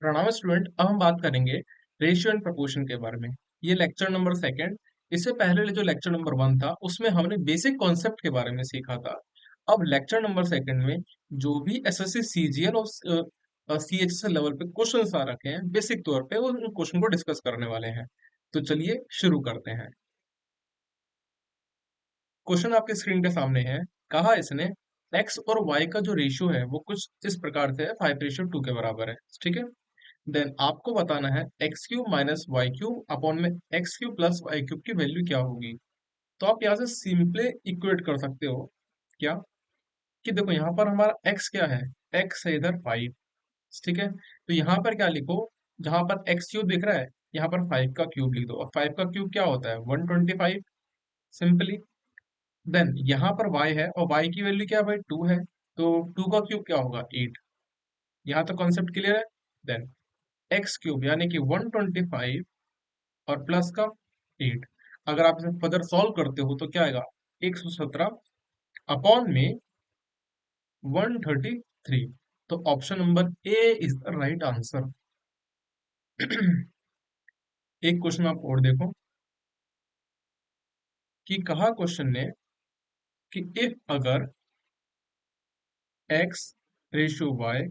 प्रणाम स्टूडेंट। अब हम बात करेंगे रेशियो एंड प्रोपोर्शन के बारे में। ये लेक्चर नंबर सेकंड। इससे पहले जो लेक्चर नंबर वन था उसमें हमने बेसिक कॉन्सेप्ट के बारे में सीखा था। अब लेक्चर नंबर सेकंड में जो भी एसएससी सीजीएल और सीएचएसएल लेवल पे क्वेश्चंस आ रखे हैं बेसिक तौर पे वो उन क्वेश्चन को डिस्कस करने वाले हैं। तो चलिए शुरू करते हैं। क्वेश्चन आपके स्क्रीन के सामने है। कहा इसने एक्स और वाई का जो रेशियो है वो कुछ इस प्रकार से है, 5:2 के बराबर है। ठीक है। देन आपको बताना है x cube minus y cube upon में x cube plus y cube की वैल्यू क्या होगी। तो आप यहाँ से सिंपली इक्वेट कर सकते हो क्या, कि देखो यहाँ पर हमारा एक्स क्या है, एक्स है इधर 5। ठीक है, तो यहाँ पर क्या लिखो, जहां पर एक्स क्यूब दिख रहा है यहाँ पर 5 का क्यूब लिख दो, और 5 का क्यूब क्या होता है 125 सिंपली। देन यहाँ पर y है और y की वैल्यू क्या है भाई 2 है, तो 2 का क्यूब क्या होगा 8। यहाँ तो कॉन्सेप्ट क्लियर है। देन एक्स क्यूब यानी कि 125 और प्लस का 8। अगर आप इसे फर्दर सॉल्व करते हो तो क्या आएगा 117 अपॉन में 133। तो option number A is the right answer. एक क्वेश्चन आप और देखो कि कहा क्वेश्चन ने कि इफ अगर x रेशियो y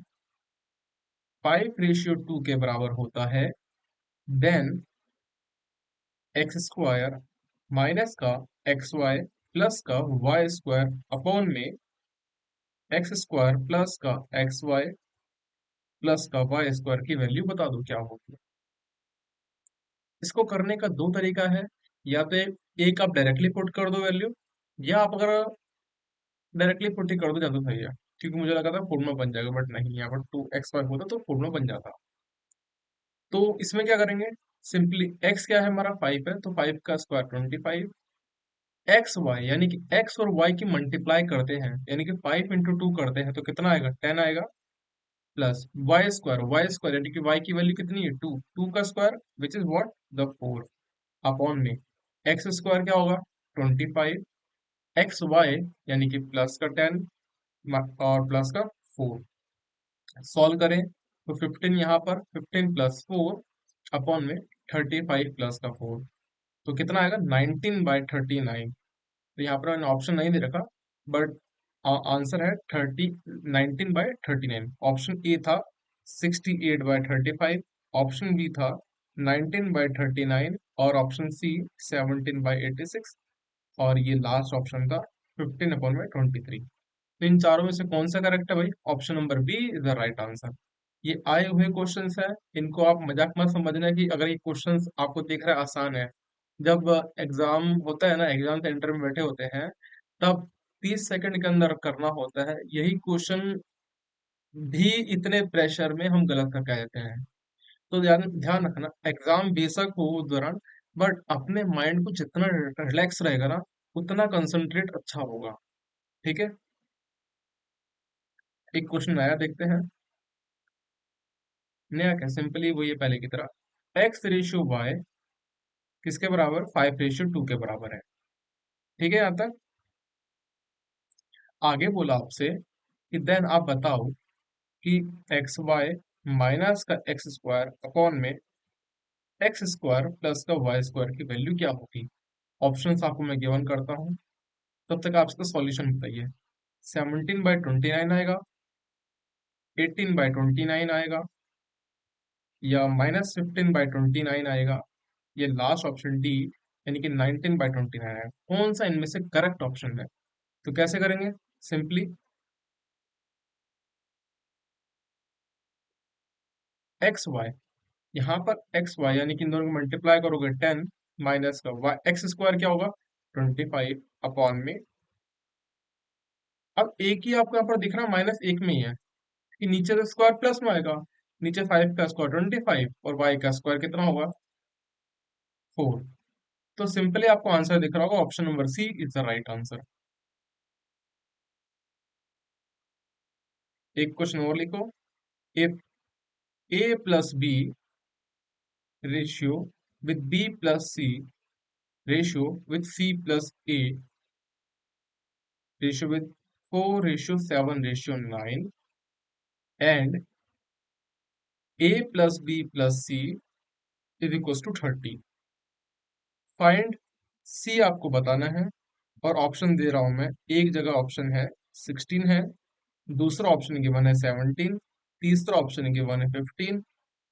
5:2 के बराबर होता है, देन एक्स स्क्वायर माइनस का एक्स वाई प्लस का वाई स्क्वायर अपॉन में एक्स स्क्वायर प्लस का एक्स वाई प्लस का वाई स्क्वायर की वैल्यू बता दो क्या होगी। इसको करने का दो तरीका है। या तो एक आप डायरेक्टली पुट कर दो वैल्यू, या आप अगर डायरेक्टली पुट ही कर दो ज्यादा सही है, क्योंकि मुझे लगा था फॉर्मूला बन जाएगा बट नहीं, यहाँ पर 2x वाई होता तो फॉर्मूला बन जाता। तो इसमें क्या करेंगे, सिंपली x क्या है हमारा 5 है, तो 5 का स्क्वायर 25, एक्स वाई यानी कि एक्स और वाई की मल्टीप्लाई करते हैं यानी कि 5 into 2 करते हैं तो कितना आएगा 10 आएगा, प्लस वाई स्क्वायर यानी कि वाई की वैल्यू कितनी है 2, 2 का square which is what the 4 upon में एक्स स्क्वायर क्या होगा 25, एक्स वाई यानी कि प्लस का 10 और प्लस का 4। सॉल्व करें तो 15 यहाँ पर 15 प्लस 4 अपॉन में 35 प्लस का 4, तो कितना आएगा 19/39। तो यहाँ पर मैंने ऑप्शन नहीं दे रखा, बट आंसर है 19/39। ऑप्शन ए था 68/35, ऑप्शन बी था 19/39 और ऑप्शन सी 17/86, और ये लास्ट ऑप्शन था 15/23। तो इन चारों में से कौन सा करेक्ट है भाई, option number B is the right answer. ये आए हुए क्वेश्चंस है, इनको आप मजाक मत समझना कि अगर ये क्वेश्चंस आपको दिख रहा है आसान है। जब एग्जाम होता है ना, एग्जाम सेंटर में बैठे होते हैं, तब 30 सेकंड के अंदर करना होता है यही क्वेश्चन भी, इतने प्रेशर में हम गलत करके आ जाते हैं। तो ध्यान ध्यान रखना, एग्जाम बेशक हो उस दौरान, बट अपने माइंड को जितना रिलैक्स रहेगा ना उतना कंसंट्रेट अच्छा होगा। ठीक है, एक क्वेश्चन नया देखते हैं। नया क्या, सिंपली वही है पहले की तरह, एक्स रेशियो वाई किसके बराबर 5:2 के बराबर है। ठीक है, यहाँ तक आगे बोला आपसे कि देन आप बताओ कि एक्स वाई माइनस का एक्स स्क्वायर अपॉन में एक्स स्क्वायर प्लस का वाई स्क्वायर की वैल्यू क्या होगी। ऑप्शंस आपको मैं गिवन करता हूँ, तब तक आप इसका सॉल्यूशन बताइए। 17/29 आएगा, 18/29 आएगा, या -15/29 आएगा, ये लास्ट ऑप्शन डी यानी कि 19/29 है। कौन सा इनमें से करेक्ट ऑप्शन है। तो कैसे करेंगे, सिंपली एक्स वाई, यहाँ पर एक्स वाई यानी कि इन दोनों को मल्टीप्लाई करोगे 10 माइनस का वाई एक्स स्क्वायर क्या होगा 25 अपॉन में, अब एक ही आपको यहाँ पर दिख रहा है माइनस एक में ही है कि नीचे का स्क्वायर प्लस में आएगा, नीचे 5 का स्क्वायर 25 और वाई का स्क्वायर कितना होगा 4। तो सिंपली आपको आंसर दिख रहा होगा, option number C is the right answer. एक क्वेश्चन और लिखो, if A plus B ratio with b plus c ratio with c plus a ratio with 4:7:9 and a plus b plus c is equal to 30। Find c आपको बताना है, और option दे रहा हूं मैं। एक जगह ऑप्शन है 16 है, दूसरा ऑप्शन गिवन है 17, तीसरा ऑप्शन गिवन है 15,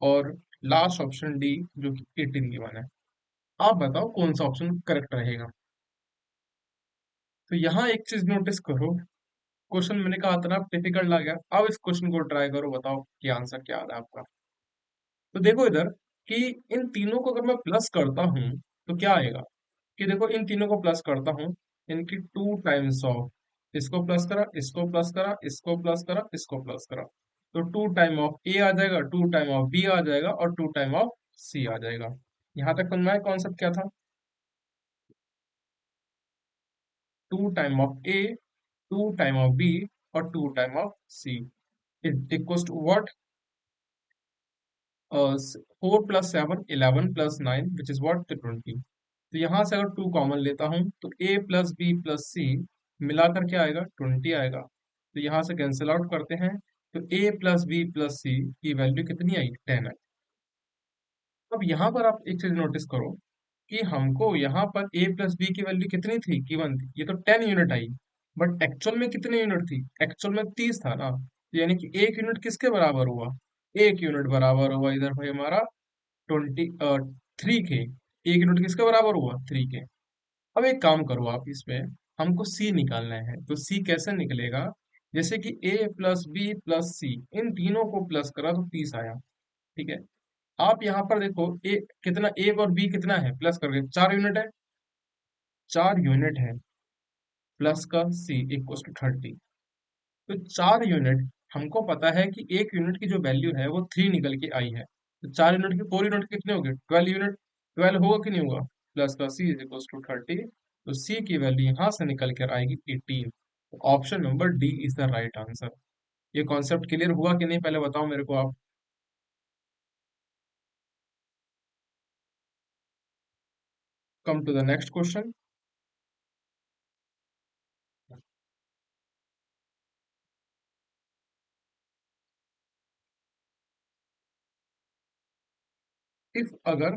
और लास्ट ऑप्शन डी जो कि 18 गिवन है। आप बताओ कौन सा ऑप्शन करेक्ट रहेगा। तो यहाँ एक चीज नोटिस करो, क्वेश्चन मैंने कहा था ना डिफिकल्ट लग गया। अब इस क्वेश्चन को ट्राई करो, बताओ कि आंसर क्या आ रहा है आपका। तो देखो इधर कि इन तीनों को अगर मैं प्लस करता हूँ तो क्या आएगा, कि देखो इन तीनों को प्लस करता हूँ, इनकी टू टाइम्स ऑफ, इसको प्लस करा, इसको प्लस करा, इसको प्लस करा, इसको प्लस करा, तो टू टाइम ऑफ ए आ जाएगा, टू टाइम ऑफ बी आ जाएगा, और टू टाइम ऑफ सी आ जाएगा। यहाँ तक समझ में आया कॉन्सेप्ट क्या था। Two time of a, two time of b, और two time of c it equals to what, 4 + 7 11 + 9 which is what 20। तो यहाँ से अगर टू कॉमन लेता हूँ तो a प्लस बी प्लस सी मिलाकर क्या आएगा 20 आएगा। तो यहाँ से कैंसिल आउट करते हैं, तो a प्लस बी प्लस सी की वैल्यू कितनी आई 10 आई। अब यहाँ पर आप एक चीज नोटिस करो कि हमको यहाँ पर a प्लस बी की वैल्यू कितनी थी, गिवन थी, ये तो 10 यूनिट आई, बट एक्चुअल में कितनी यूनिट थी, एक्चुअल में 30 था ना। तो यानी कि एक यूनिट किसके बराबर हुआ, एक यूनिट बराबर हुआ इधर भाई हमारा 3 के। एक यूनिट किसके बराबर हुआ 3 के। अब एक काम करो आप, इसमें हमको सी निकालना है, तो सी कैसे निकलेगा, जैसे कि ए प्लस बी प्लस सी, इन तीनों को प्लस करा तो 30 आया। ठीक है, आप यहाँ पर देखो ए कितना, ए और बी कितना है प्लस करके 4 यूनिट है, 4 यूनिट है, प्लस का सी इक्वल टू 30। तो 4 यूनिट, हमको पता है कि एक यूनिट की जो वैल्यू है वो 3 निकल के आई है, तो 4 यूनिट के 4 यूनिट कितने हो गए 12 यूनिट, 12 होगा कि नहीं होगा, प्लस का सी इज इक्वल टू 30। तो सी की वैल्यू यहाँ से निकल कर आएगी 18। Option number D is the right answer. ये कॉन्सेप्ट क्लियर हुआ कि नहीं, पहले बताओ मेरे को आप। Come to the next question. If अगर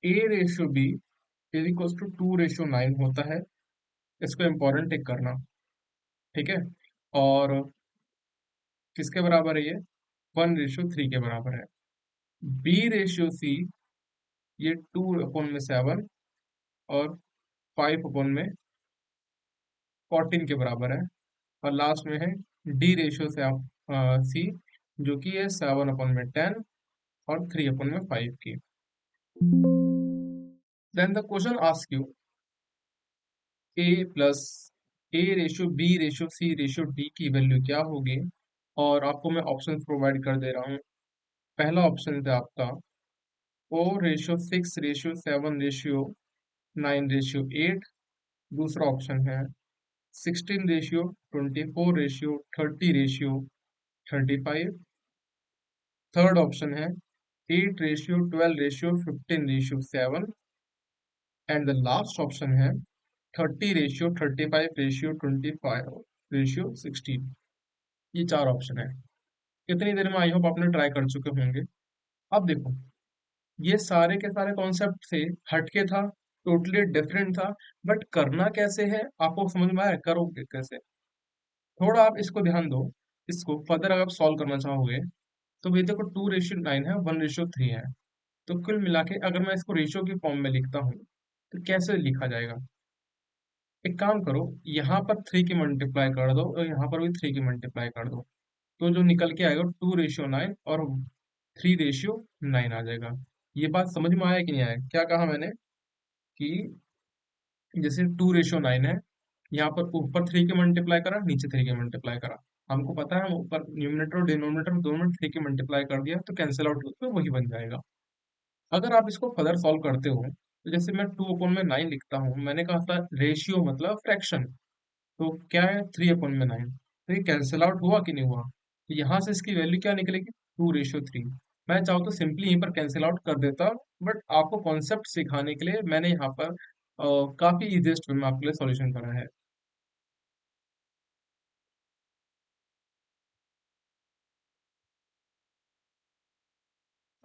a ratio b is equal to 2:9 होता है, इसको इंपॉर्टेंट टिक करना। ठीक है, और किसके बराबर है ये, 1:3 के बराबर है। बी रेशियो सी, ये 2/7 और 5/14 के बराबर है। और लास्ट में है डी रेशियो से आप सी, जो कि है 7/10 और 3/5 की। Then the question ask you A plus A ratio B ratio C ratio D की वैल्यू क्या होगी, और आपको मैं ऑप्शन प्रोवाइड कर दे रहा हूँ। पहला ऑप्शन है आपका 4:6:7:9:8। दूसरा ऑप्शन है 16:24:30:35। थर्ड ऑप्शन है 8:12:15:7। एंड द लास्ट ऑप्शन है 30:35:25:16। ये चार ऑप्शन है। कितनी देर में आई होप आपने ट्राई कर चुके होंगे। अब देखो, ये सारे के सारे कॉन्सेप्ट से हटके था, टोटली डिफरेंट था, बट करना कैसे है आपको समझ में आया, करोगे कैसे। थोड़ा आप इसको ध्यान दो, इसको फर्दर अगर आप सॉल्व करना चाहोगे तो ये देखो 2:9 है, 1:3 है। तो कुल मिला के अगर मैं इसको रेशियो की फॉर्म में लिखता हूँ तो कैसे लिखा जाएगा। एक काम करो, यहाँ पर 3 की मल्टीप्लाई कर दो और यहाँ पर भी 3 की मल्टीप्लाई कर दो, तो जो निकल के आएगा 2:9 और 3:9 आ जाएगा। ये बात समझ में आया कि नहीं आया, क्या कहा मैंने कि जैसे 2:9 है, यहाँ पर ऊपर 3 के मल्टीप्लाई करा, नीचे 3 के मल्टीप्लाई करा। हमको पता है हम ऊपर न्यूमरेटर और डिनोमिनेटर दोनों में 3 के मल्टीप्लाई कर दिया तो कैंसिल आउट होकर वही बन जाएगा। अगर आप इसको फर्दर सॉल्व करते हो तो जैसे मैं 2/9 लिखता हूँ, मैंने कहा था रेशियो मतलब फ्रैक्शन, तो क्या है 3/9। तो ये कैंसिल आउट हुआ कि नहीं हुआ, तो यहाँ से इसकी वैल्यू क्या निकलेगी 2:3। मैं चाहूँ तो सिंपली यहीं पर कैंसिल आउट कर देता, बट आपको कॉन्सेप्ट सिखाने के लिए मैंने यहाँ पर काफी इजीएस्ट वे में आपके लिए सॉल्यूशन करा है।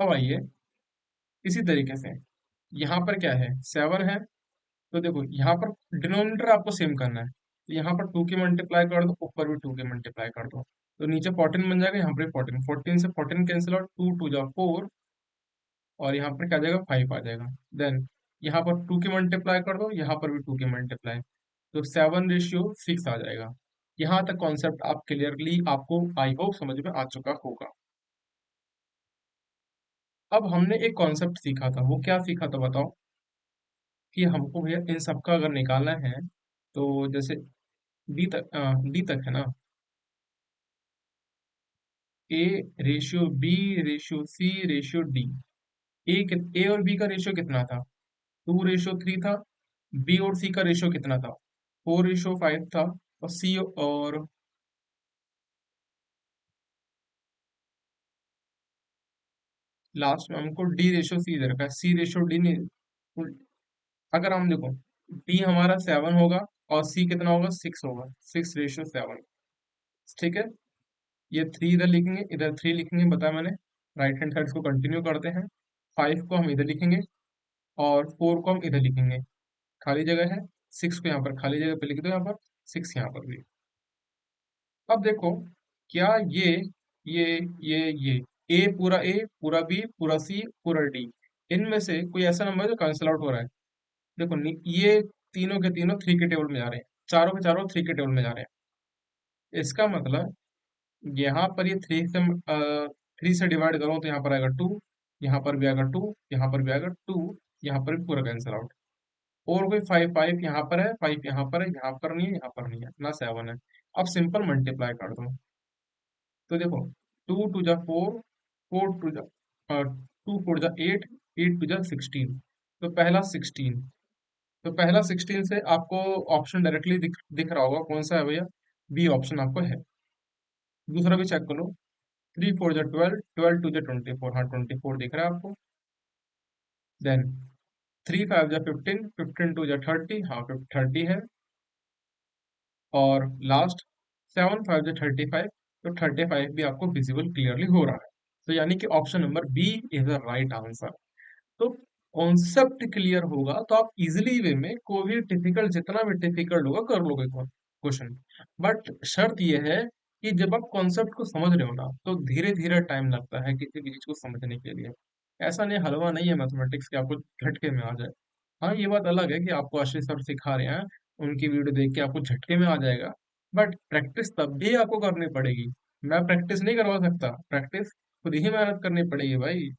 अब आइए इसी तरीके से यहाँ पर क्या है, 7 है। तो देखो यहाँ पर डिनोमिनेटर आपको सेम करना है, तो यहाँ पर 2 की मल्टीप्लाई कर दो, ऊपर भी 2 की मल्टीप्लाई कर दो, तो नीचे 14 बन जाएगा, यहाँ पर 14, 14 से 14 कैंसिल आउट, 2 2 जा 4, और यहाँ पर क्या आ जाएगा, 5 आ जाएगा। देन यहाँ पर 2 की मल्टीप्लाई कर दो, यहाँ पर भी 2 की मल्टीप्लाई, तो 7:6 आ जाएगा। यहाँ तक कॉन्सेप्ट आप क्लियरली, आपको आई होप समझ में आ चुका होगा। अब हमने एक कॉन्सेप्ट सीखा था, वो क्या सीखा था बताओ, कि हमको भैया इन सबका अगर निकालना है, तो जैसे डी तक है ना, a ratio B ratio C ratio d, a और बी का रेशियो कितना था, 2:3 था। बी और सी का रेशियो कितना था, 4:5 था। और सी और लास्ट में हमको डी रेशियो सी दे रखा है, सी रेशियो डी नहीं। अगर हम देखो, डी हमारा 7 होगा और सी कितना होगा, 6 होगा, 6:7। ठीक है, ये 3 इधर लिखेंगे, इधर 3 लिखेंगे, बताया मैंने। राइट हैंड साइड को कंटिन्यू करते हैं। 5 को हम इधर लिखेंगे और 4 को हम इधर लिखेंगे, खाली जगह है। 6 को यहाँ पर खाली जगह पे लिख दो, यहाँ पर 6 यहाँ पर भी। अब देखो, क्या ये ये ए पूरा बी पूरा सी पूरा डी, इनमें से कोई ऐसा नंबर है जो कैंसिल आउट हो रहा है। देखो ये तीनों के तीनों 3 के टेबल में जा रहे हैं, चारों के चारों 3 के टेबल में जा रहे हैं। इसका मतलब यहाँ पर ये 3 से डिवाइड करो तो यहाँ पर आएगा 2, यहाँ पर भी आएगा 2, यहाँ पर भी आएगा 2, यहाँ पर भी पूरा कैंसिल आउट। और कोई 5 5 यहाँ पर है, 5 यहाँ पर है, यहाँ पर नहीं है, यहाँ पर नहीं है ना, 7 है। अब सिंपल मल्टीप्लाई कर दो, तो देखो 2 2 जा 4, 4 2 जा 2 4 जा 8, 8 2 जा 16, तो पहला 16, तो पहला 16 से आपको ऑप्शन डायरेक्टली दिख रहा होगा, कौन सा है भैया, बी ऑप्शन आपको है। दूसरा भी चेक करो, 3 4 जा 12, 12 2 जा 24, हाँ 24 दिख रहा है आपको। देन 3 5 जा 15, 15 2 जा 30, हाँ 30 है। और लास्ट 7 5 जा 35, तो 35 भी आपको विजिबल क्लियरली हो रहा है। तो यानी कि option number B is the right answer. तो कॉन्सेप्ट क्लियर होगा तो आप इजिली वे में कोई भी डिफिकल्ट, जितना भी डिफिकल्ट होगा कर लोगे क्वेश्चन। बट शर्त यह है कि जब आप कॉन्सेप्ट को समझ रहे हो ना, तो धीरे धीरे टाइम लगता है किसी भी चीज को समझने के लिए। ऐसा नहीं, हलवा नहीं है मैथमेटिक्स कि आपको झटके में आ जाए। हाँ ये बात अलग है कि आपको आशीष सर सिखा रहे हैं, उनकी वीडियो देख के आपको झटके में आ जाएगा, बट प्रैक्टिस तब भी आपको करनी पड़ेगी। मैं प्रैक्टिस नहीं करवा सकता, प्रैक्टिस खुद ही मेहनत करनी पड़ेगी भाई।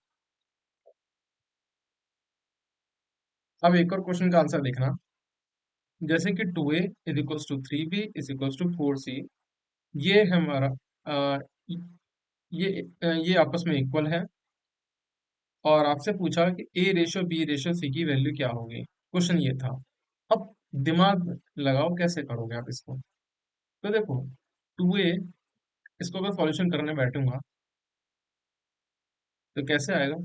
अब एक और क्वेश्चन का आंसर देखना, जैसे कि 2a = 3b = 4c, ये है हमारा अ, ये आपस में इक्वल है, और आपसे पूछा कि a/b/c की वैल्यू क्या होगी, क्वेश्चन ये था। अब दिमाग लगाओ, कैसे करोगे आप इसको। तो देखो 2a, इसको अगर सॉल्यूशन करने बैठूंगा तो कैसे आएगा,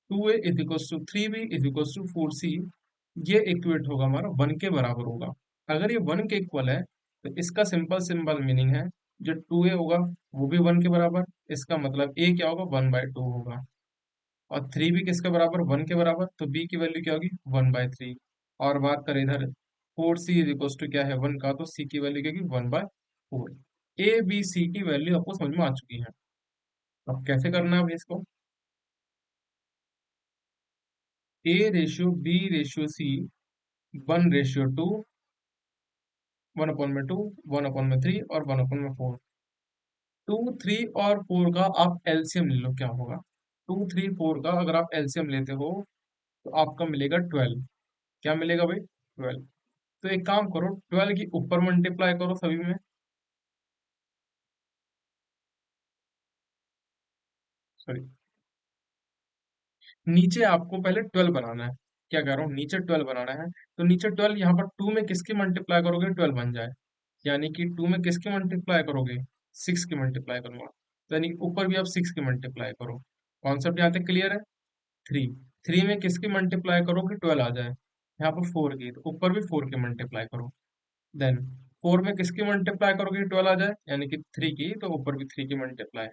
2a = 3b = 4c, ये इक्वेट होगा हमारा 1 के बराबर होगा। अगर ये 1 के इक्वल है, तो इसका सिंपल सिंपल मीनिंग है, जो 2a होगा वो भी 1 के बराबर, इसका मतलब a क्या होगा, 1/2 होगा। और 3b किसके बराबर, 1 के बराबर, तो b की वैल्यू क्या होगी, 1/3। और बात करें इधर 4c = क्या है, 1 का, तो c की वैल्यू क्या होगी, 1/4। ए बी सी की वैल्यू आपको समझ में आ चुकी है। अब कैसे करना है अभी इसको, a/b/c, 1/2, 1/2, 1/3 और 1/4। 2 3 और 4 का आप एलसीएम ले लो, क्या होगा, 2 3 4 का अगर आप एलसीएम लेते हो तो आपका मिलेगा 12। क्या मिलेगा भाई, 12। तो एक काम करो, 12 की ऊपर मल्टीप्लाई करो सभी में, सॉरी, नीचे आपको पहले 12 बनाना है। क्या कह रहा हूँ, नीचे 12 बनाना है, तो नीचे 12, यहाँ पर 2 में किसकी मल्टीप्लाई करोगे, 12 बन जाए। यानी कि 2 में किसकी मल्टीप्लाई करोगे, 6 की मल्टीप्लाई करूंगा, तो यानी कि ऊपर भी आप 6 की मल्टीप्लाई करो। कॉन्सेप्ट यहाँ तक क्लियर है। 3, 3 में किसकी मल्टीप्लाई करो कि 12 आ जाए, यहाँ पर 4 की, तो ऊपर भी 4 की मल्टीप्लाई करो। देन 4 में किसकी मल्टीप्लाई करोगे कि 12 आ जाए, यानी कि 3 की, तो ऊपर भी 3 की मल्टीप्लाई।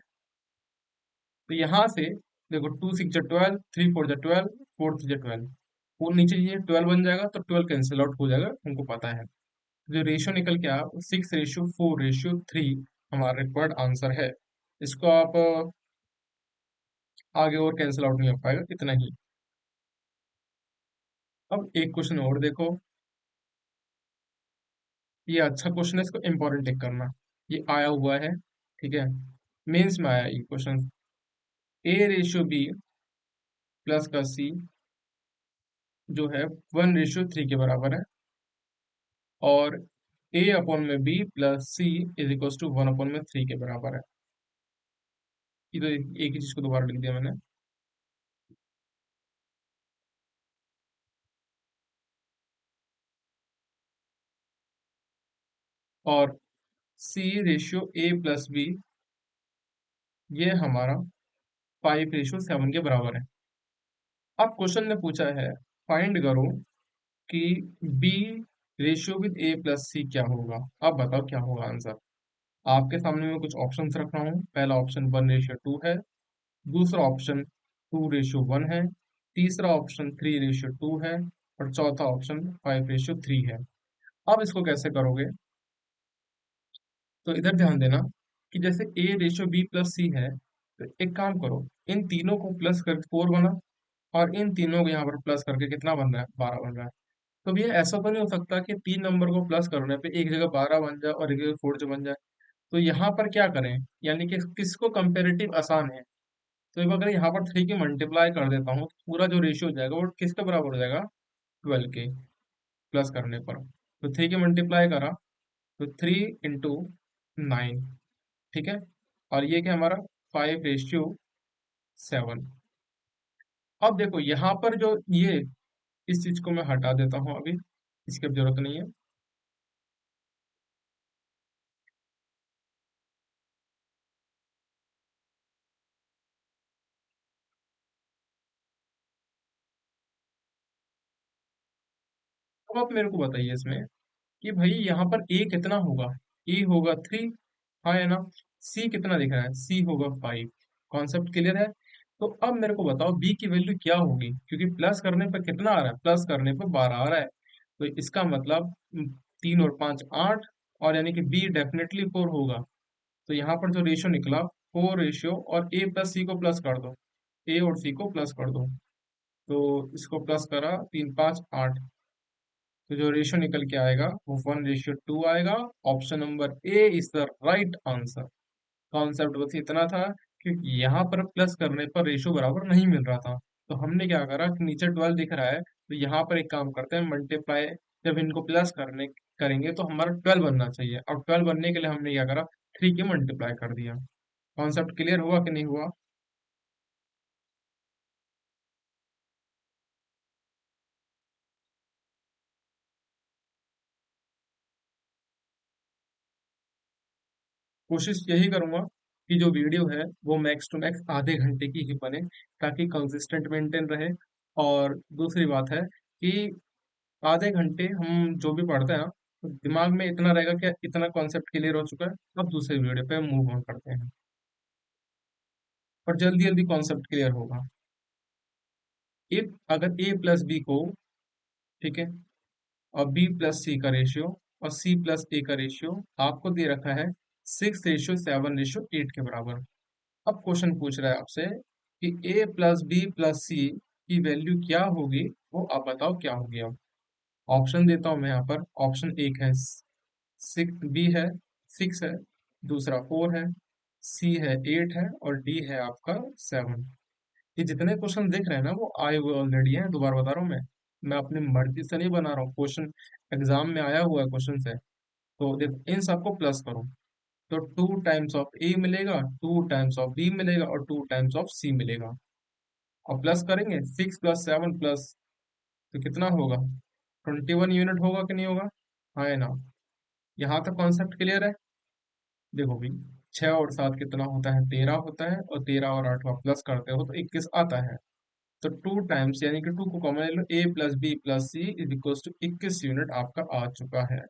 तो यहाँ से देखो 2 6 12, 3 4 12, 4 3 12, वो नीचे ये 12 बन जाएगा तो 12 कैंसिल आउट हो जाएगा, तुमको पता है। जो रेशियो निकल के आया 6:4:3 हमारा रिक्वायर्ड आंसर है। इसको आप आगे और कैंसिल आउट नहीं हो पाएगा, इतना ही। अब एक क्वेश्चन और देखो, ये अच्छा क्वेश्चन है, इसको इंपॉर्टेंट टिक करना। ये आया हुआ है, ठीक है, मेंस में आया ये क्वेश्चन। A/B प्लस का C जो है 1:3 के बराबर है, और A/B प्लस C = 1/3 के बराबर है। ये तो एक ही चीज को दोबारा लिख दिया मैंने। और C/A+B ये हमारा 5:7 के बराबर है। अब क्वेश्चन ने पूछा है फाइंड करो कि B रेशियो विद A+C क्या होगा। अब बताओ क्या होगा आंसर। आपके सामने मैं कुछ ऑप्शंस रख रहा हूँ। पहला ऑप्शन 1:2 है, दूसरा ऑप्शन 2:1 है, तीसरा ऑप्शन 3:2 है, और चौथा ऑप्शन 5:3 है। अब इसको कैसे करोगे, तो इधर ध्यान देना कि जैसे A/B+C है, तो एक काम करो, इन तीनों को प्लस कर 4 बना, और इन तीनों को यहाँ पर प्लस करके कितना बन रहा है, 12 बन रहा है। तो भैया ऐसा तो नहीं हो सकता कि तीन नंबर को प्लस करने पे एक जगह 12 बन जाए और एक जगह 4 जो बन जाए। तो यहाँ पर क्या करें, यानी कि किसको कंपेरेटिव आसान है। तो अब अगर यहाँ पर 3 की मल्टीप्लाई कर देता हूँ, तो पूरा जो रेशियो हो जाएगा वो किसके बराबर हो जाएगा, 12 के, प्लस करने पर। तो 3 की मल्टीप्लाई करा तो 3 × 9, ठीक है, और ये क्या हमारा 5:7। अब देखो यहाँ पर जो ये, इस चीज को मैं हटा देता हूँ अभी, इसकी अब जरूरत नहीं है। अब आप मेरे को बताइए इसमें कि भाई यहाँ पर ए कितना होगा, ए होगा 3, हाँ है ना। सी कितना दिख रहा है, सी होगा 5। कॉन्सेप्ट क्लियर है। तो अब मेरे को बताओ बी की वैल्यू क्या होगी, क्योंकि प्लस करने पर कितना आ रहा है, प्लस करने पर 12 आ रहा है। तो इसका मतलब 3 और 5 8, और यानी कि बी डेफिनेटली 4 होगा। तो यहाँ पर जो रेशियो निकला 4 रेशियो, और ए प्लस सी को प्लस कर दो, ए और सी को प्लस कर दो। तो इसको प्लस करा 3 5 8, तो जो रेशियो निकल के आएगा वो 1:2 आएगा। Option number A is the right answer. Concept बस इतना था कि यहाँ पर प्लस करने पर रेशियो बराबर नहीं मिल रहा था। तो हमने क्या करा कि नीचे 12 दिख रहा है, तो यहाँ पर एक काम करते हैं, मल्टीप्लाई जब इनको प्लस करने करेंगे तो हमारा 12 बनना चाहिए। और 12 बनने के लिए हमने क्या करा, 3 के मल्टीप्लाई कर दिया। कॉन्सेप्ट क्लियर हुआ कि नहीं हुआ। कोशिश यही करूंगा कि जो वीडियो है वो मैक्स टू मैक्स आधे घंटे की ही बने, ताकि कंसिस्टेंट मेंटेन रहे। और दूसरी बात है कि आधे घंटे हम जो भी पढ़ते हैं ना, तो दिमाग में इतना रहेगा कि इतना कॉन्सेप्ट क्लियर हो चुका है, अब दूसरे वीडियो पे मूव ऑन करते हैं, और जल्दी जल्दी कॉन्सेप्ट क्लियर होगा। इफ अगर ए प्लस बी को, ठीक है, और बी प्लस सी का रेशियो और सी प्लस ए का रेशियो आपको दे रखा है 6:7:8 के बराबर। अब क्वेश्चन पूछ रहा है आपसे कि ए प्लस बी प्लस सी की वैल्यू क्या होगी, वो आप बताओ क्या होगी। अब ऑप्शन देता हूं मैं यहाँ पर। ऑप्शन एक है 6, बी है 6 है, दूसरा 4 है, सी है 8 है, और डी है आपका 7। ये जितने क्वेश्चन देख रहे हैं ना वो आए हुए ऑलरेडी हैं, दोबारा बता रहा हूँ मैं अपनी मर्जी से नहीं बना रहा हूँ, क्वेश्चन एग्जाम में आया हुआ है क्वेश्चन है। तो देखो इन सबको प्लस करो, तो 2 टाइम्स ऑफ ए मिलेगा, 2 टाइम्स ऑफ बी मिलेगा, और 2 टाइम्स ऑफ सी मिलेगा। और प्लस करेंगे 6 + 7 प्लस, तो कितना होगा, 21 यूनिट होगा कि नहीं होगा, हाँ है ना। यहाँ तक कॉन्सेप्ट क्लियर है। देखो भी, 6 और 7 कितना होता है, 13 होता है, और 13 और 8 का प्लस करते हो तो 21 आता है। तो 2 टाइम्स यानी कि 2 को कॉमन ले लो, a plus b plus c is equal to 21 unit आपका आ चुका है।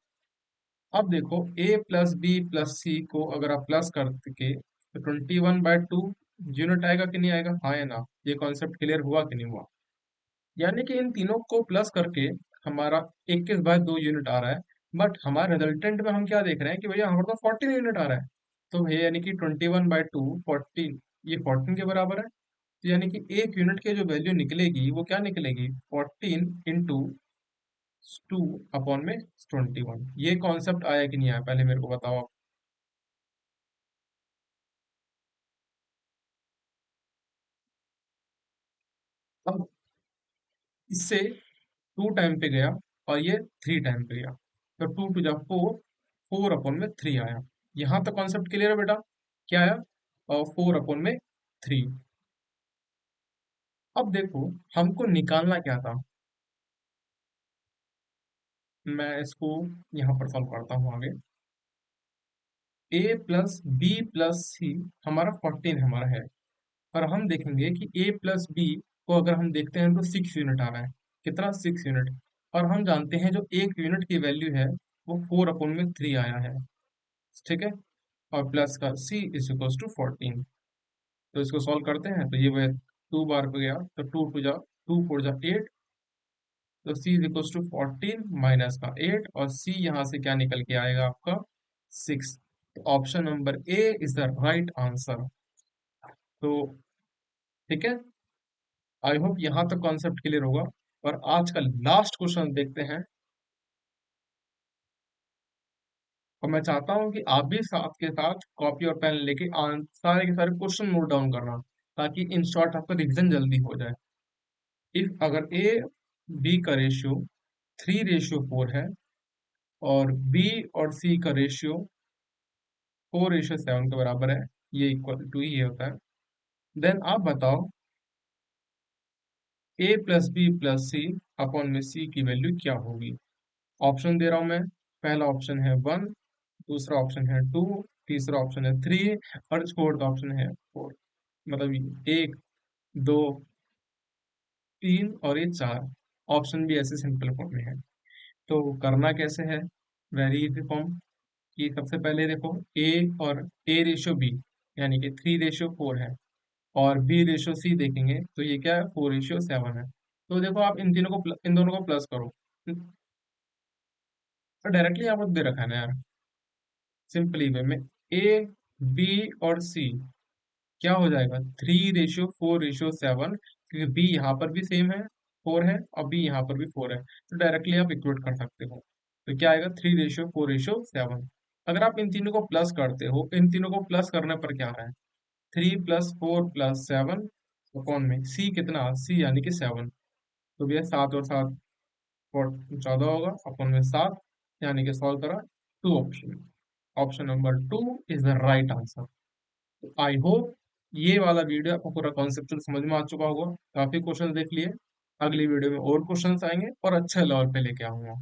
अब देखो a plus b plus c को अगर आप प्लस करके, तो 21/2 यूनिट आएगा कि नहीं आएगा, हाँ या ना? ये कॉन्सेप्ट क्लियर हुआ कि नहीं हुआ? यानी कि इन तीनों को प्लस करके हमारा 21/2 यूनिट आ रहा है। बट हमारे रिजल्टेंट में हम क्या देख रहे हैं कि भैया हमारे तो 14 यूनिट आ रहा है। तो भैया यानी कि 21/2 14, ये 14 के बराबर है। तो यानी कि एक यूनिट की जो वैल्यू निकलेगी वो क्या निकलेगी, 14 × 2 अपॉन में 21। ये कॉन्सेप्ट आया कि नहीं आया, पहले मेरे को बताओ आप। अब इससे 2 टाइम पे गया और ये 3 टाइम पे गया, तो 2 × 4, 4/3 आया। यहाँ तक कॉन्सेप्ट क्लियर है बेटा? क्या आया? और 4/3। अब देखो हमको निकालना क्या था। मैं इसको यहाँ पर सॉल्व करता हूँ आगे। a + b + c हमारा 14 हमारा है। और हम देखेंगे कि a + b को अगर हम देखते हैं तो 6 यूनिट आ रहा है। कितना? 6 यूनिट। और हम जानते हैं जो एक यूनिट की वैल्यू है वो 4/3 आया है। ठीक है। और प्लस का c = 14। तो इसको सॉल्व करते हैं तो ये वह 2 बार पे गया, तो 2 × 2 = 8। तो c = 14 माइनस का 8, और c यहाँ से क्या निकल के आएगा आपका 6। तो option number A is the right answer. तो ठीक है, आई होप यहाँ तक कॉन्सेप्ट क्लियर होगा। और आज का लास्ट क्वेश्चन देखते हैं। और मैं चाहता हूँ कि आप भी साथ के साथ कॉपी और पेन लेके सारे के सारे क्वेश्चन नोट डाउन करना, ताकि इन शॉर्ट आपका रिवीजन जल्दी हो जाए। इफ अगर ए बी का रेशियो 3:4 है, और बी और सी का रेशियो 4:7 के बराबर है, ये इक्वल टू ही होता है, देन आप बताओ a + b + c अपॉन में c की वैल्यू क्या होगी। ऑप्शन दे रहा हूं मैं। पहला ऑप्शन है 1, दूसरा ऑप्शन है 2, तीसरा ऑप्शन है 3, और फोर्थ ऑप्शन है 4। मतलब 1, 2, 3 और ये 4 ऑप्शन भी ऐसे सिंपल फॉर्म में है। तो करना कैसे है, वेरी इजी फॉर्म। कि सबसे पहले देखो ए और a/b, यानी कि 3:4 है, और b/c देखेंगे तो ये क्या है, 4:7 है। तो देखो आप इन तीनों को इन दोनों को प्लस करो। तो डायरेक्टली यहाँ पर दे रखा है ना यार, सिंपली वे में ए बी और सी क्या हो जाएगा, 3:4:7, क्योंकि बी यहाँ पर भी सेम है, 4 है, और बी यहाँ पर भी 4 है। तो डायरेक्टली आप इक्वेट कर सकते हो। तो क्या आएगा, 3:4:7। अगर आप इन तीनों को प्लस करते हो, इन तीनों को प्लस करने पर क्या आ रहा है, 3 + 4 + 7 अपॉन में सी कितना, सी यानी कि 7। तो भैया 7 और 7 14 होगा, अपॉन में 7, यानी कि सॉल्व करा 2 option. Option number 2 is the right answer. I hope ये वाला वीडियो आपको पूरा कॉन्सेप्चुअल समझ में आ चुका होगा। काफी क्वेश्चन देख लिए। अगली वीडियो में और क्वेश्चंस आएंगे और अच्छे लेवल पे लेके आऊंगा।